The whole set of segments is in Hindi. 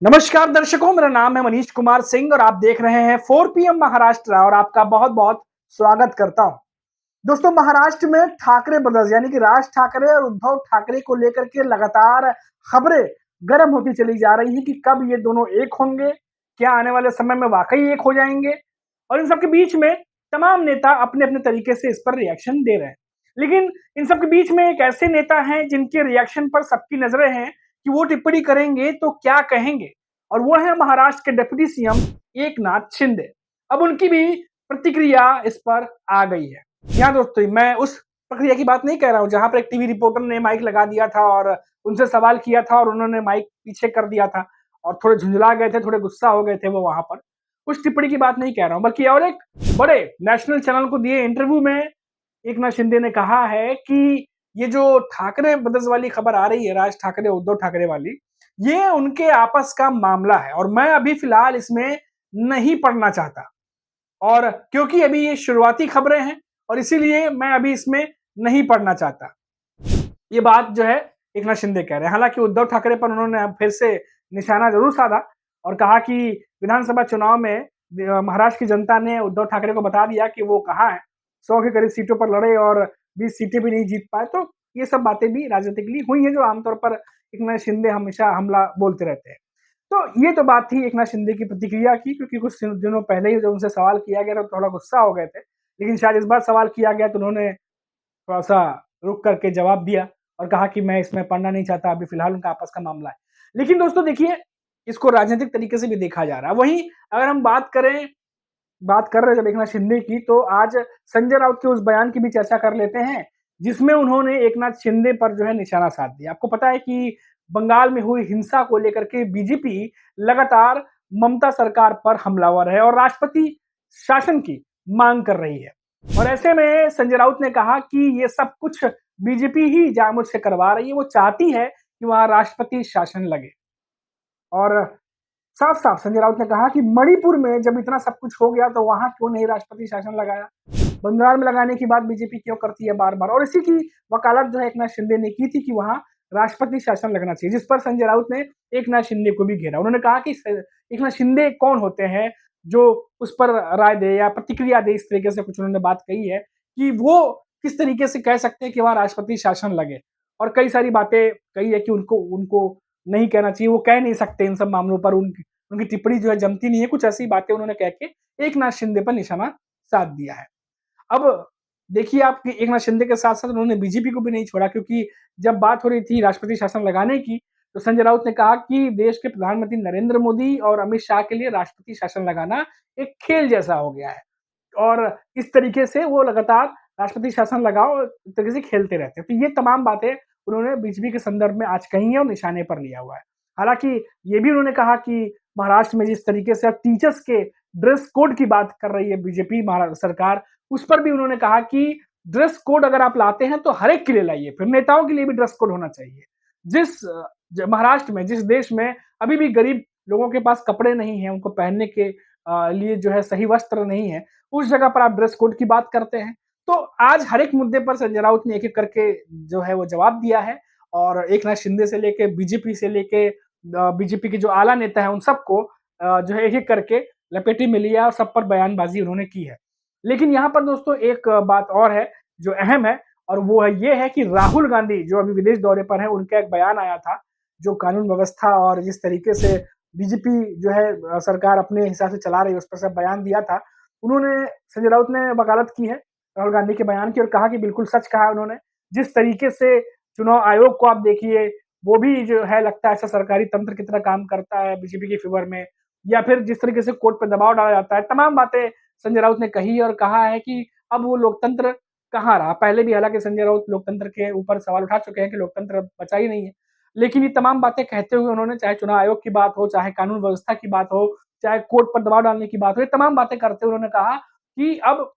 नमस्कार दर्शकों, मेरा नाम है मनीष कुमार सिंह और आप देख रहे हैं 4 PM महाराष्ट्र और आपका बहुत-बहुत स्वागत करता हूं। दोस्तों, महाराष्ट्र में ठाकरे ब्रदर्स यानी कि राज ठाकरे और उद्धव ठाकरे को लेकर के लगातार खबरें गर्म होती चली जा रही हैं कि कब ये दोनों एक होंगे, क्या आने वाले समय में वाकई एक हो जाएंगे। और इन सब के बीच में तमाम नेता अपने-अपने तरीके से इस पर रिएक्शन दे रहे हैं। लेकिन इन सब के बीच में एक ऐसे नेता हैं जिनके रिएक्शन पर सबकी नजरें हैं कि वो टिप्पणी करेंगे तो क्या कहेंगे, और वो है महाराष्ट्र के डिप्टी सीएम एकनाथ शिंदे। अब उनकी भी प्रतिक्रिया इस पर आ गई है। यहाँ दोस्तों, मैं उस प्रक्रिया की बात नहीं कह रहा हूँ जहां पर एक टीवी रिपोर्टर ने माइक लगा दिया था और उनसे सवाल किया था और उन्होंने माइक पीछे कर दिया था और थोड़े झुंझला गए थे, थोड़े गुस्सा हो गए थे वो वहां पर। उस टिप्पणी की बात नहीं कह रहा हूं, बल्कि और एक बड़े नेशनल चैनल को दिए इंटरव्यू में एकनाथ शिंदे ने कहा है कि ये जो ठाकरे ब्रदर्स वाली खबर आ रही है, राज ठाकरे उद्धव ठाकरे वाली, ये उनके आपस का मामला है और मैं अभी फिलहाल इसमें नहीं पढ़ना चाहता। और क्योंकि अभी ये शुरुआती खबरें हैं और इसीलिए मैं अभी इसमें नहीं पढ़ना चाहता। ये बात जो है एकनाथ शिंदे कह रहे हैं। हालांकि उद्धव ठाकरे पर उन्होंने अब फिर से निशाना जरूर साधा और कहा कि विधानसभा चुनाव में महाराष्ट्र की जनता ने उद्धव ठाकरे को बता दिया कि वो कहाँ है। 100 के करीब सीटों पर लड़े और 20 सीटें भी नहीं जीत पाए। तो ये सब बातें भी राजनीतिकली हुई हैं जो आमतौर पर एकनाथ शिंदे हमेशा हमला बोलते रहते हैं। तो ये तो बात थी एकनाथ शिंदे की प्रतिक्रिया की, क्योंकि कुछ दिनों पहले ही जब उनसे सवाल किया गया तो थोड़ा गुस्सा हो गए थे। लेकिन शायद इस बार सवाल किया गया तो उन्होंने थोड़ा-सा रुक करके जवाब दिया और कहा कि मैं इसमें पढ़ना नहीं चाहता, अभी फिलहाल उनका आपस का मामला है। लेकिन दोस्तों देखिए, इसको राजनीतिक तरीके से भी देखा जा रहा है। वहीं अगर हम बात कर रहे हैं जब एकनाथ शिंदे की, तो आज संजय राउत के उस बयान की भी चर्चा कर लेते हैं, जिसमें उन्होंने एकनाथ शिंदे पर जो है निशाना साध दिया। आपको पता है कि बंगाल में हुई हिंसा को लेकर के बीजेपी लगातार ममता सरकार पर हमलावर है और राष्ट्रपति शासन की मांग कर रही है। और ऐसे में संजय राउत ने कहा कि ये सब कुछ बीजेपी ही जानबूझ से करवा रही है, वो चाहती है कि वहां राष्ट्रपति शासन लगे। और साफ-साफ संजय राउत ने कहा कि मणिपुर में जब इतना सब कुछ हो गया तो वहां क्यों नहीं राष्ट्रपति शासन लगाया? बंगाल में लगाने की बात बीजेपी क्यों करती है बार-बार? और इसी की वकालत जो है एकनाथ शिंदे ने की थी कि वहां राष्ट्रपति शासन लगना चाहिए, जिस पर संजय राउत ने एकनाथ शिंदे को भी घेरा। उन्होंने कहा कि एकनाथ शिंदे कौन होते हैं जो उस पर राय दे या प्रतिक्रिया दे, इस तरीके से कुछ उन्होंने बात कही है कि वो किस तरीके से कह सकते हैं कि वहां राष्ट्रपति शासन लगे। और कई सारी बातें कही है कि उनको उनको नहीं कहना चाहिए, वो कह नहीं सकते इन सब मामलों पर, उनकी टिप्पणी जो है जमती नहीं है। कुछ ऐसी बातें उन्होंने कह के एकनाथ शिंदे पर निशाना साध दिया है। अब देखिए, आप कि एकनाथ शिंदे के साथ-साथ उन्होंने बीजेपी को भी नहीं छोड़ा, क्योंकि जब बात हो रही थी राष्ट्रपति शासन लगाने की, तो संजय राउत ने कहा कि देश के प्रधानमंत्री नरेंद्र मोदी और अमित शाह के लिए राष्ट्रपति शासन लगाना एक खेल जैसा हो गया है। और इस तरीके से वो लगातार राष्ट्रपति शासन लगाओ, इस तरीके से खेलते रहते हैं। तो ये तमाम बातें उन्होंने बीजेपी के संदर्भ में आज कही है और निशाने पर लिया हुआ है। हालाँकि ये भी उन्होंने कहा कि महाराष्ट्र में जिस तरीके से अब टीचर्स के ड्रेस कोड की बात कर रही है बीजेपी सरकार, उस पर भी उन्होंने कहा कि ड्रेस कोड अगर आप लाते हैं तो हर एक के लिए लाइए, फिर नेताओं के लिए भी ड्रेस कोड होना चाहिए। जिस महाराष्ट्र में, जिस देश में अभी भी गरीब लोगों के पास कपड़े नहीं हैं, उनको पहनने के लिए जो है सही वस्त्र नहीं है, उस जगह पर आप ड्रेस कोड की बात करते हैं। तो आज हर एक मुद्दे पर संजय राउत ने एक-एक करके जो है वो जवाब दिया है और एकनाथ शिंदे से लेके बीजेपी से लेके बीजेपी के जो आला नेता हैं उन सबको जो है एक-एक करके लपेटे में लिया और सब पर बयानबाजी उन्होंने की है। लेकिन यहाँ पर दोस्तों एक बात और है जो अहम है, और वो है ये है कि राहुल गांधी जो अभी विदेश दौरे पर हैं, उनका एक बयान आया था, जो कानून व्यवस्था और जिस तरीके से बीजेपी जो है सरकार अपने हिसाब से चला रही है, उस पर सब बयान दिया था। उन्होंने संजय राउत ने वकालत की है राहुल गांधी के बयान की और कहा कि बिल्कुल सच कहा उन्होंने। जिस तरीके से चुनाव आयोग को आप देखिए, वो भी जो है लगता है ऐसा सरकारी तंत्र की तरह काम करता है बीजेपी के फेवर में, या फिर जिस तरीके से कोर्ट पे दबाव डाला जाता है, तमाम बातें संजय राउत ने कही और कहा है कि अब वो लोकतंत्र कहाँ रहा। पहले भी हालांकि संजय राउत लोकतंत्र के ऊपर सवाल उठा चुके हैं कि लोकतंत्र बचा ही नहीं है, लेकिन ये तमाम बातें कहते हुए उन्होंने, चाहे चुनाव आयोग की बात हो, चाहे कानून व्यवस्था की बात हो, चाहे कोर्ट पर दबाव डालने की बात हो, ये तमाम बातें करते हुए उन्होंने कहा कि अब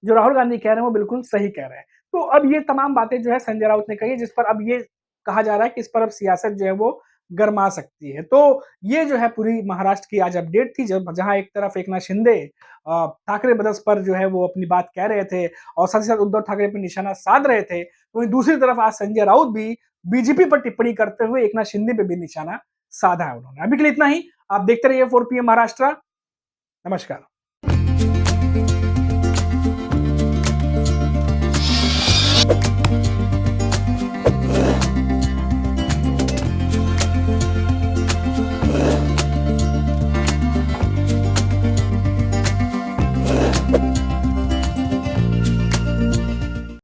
जो राहुल गांधी कह रहे हैं वो बिल्कुल सही कह रहे हैं। तो अब ये तमाम बातें जो है संजय राउत ने कही है, जिस पर अब ये कहा जा रहा है कि इस पर अब सियासत जो है वो गरमा सकती है। तो ये जो है पूरी महाराष्ट्र की आज अपडेट थी, जब जहां एक तरफ एकनाथ शिंदे ठाकरे ब्रदर्स पर जो है वो अपनी बात कह रहे थे और साथ ही साथ उद्धव ठाकरे पर निशाना साध रहे थे, वहीं दूसरी तरफ आज संजय राउत भी बीजेपी पर टिप्पणी करते हुए एकनाथ शिंदे पे भी निशाना साधा है उन्होंने। अभी के लिए इतना ही। आप देखते रहिए 4 PM महाराष्ट्र। नमस्कार।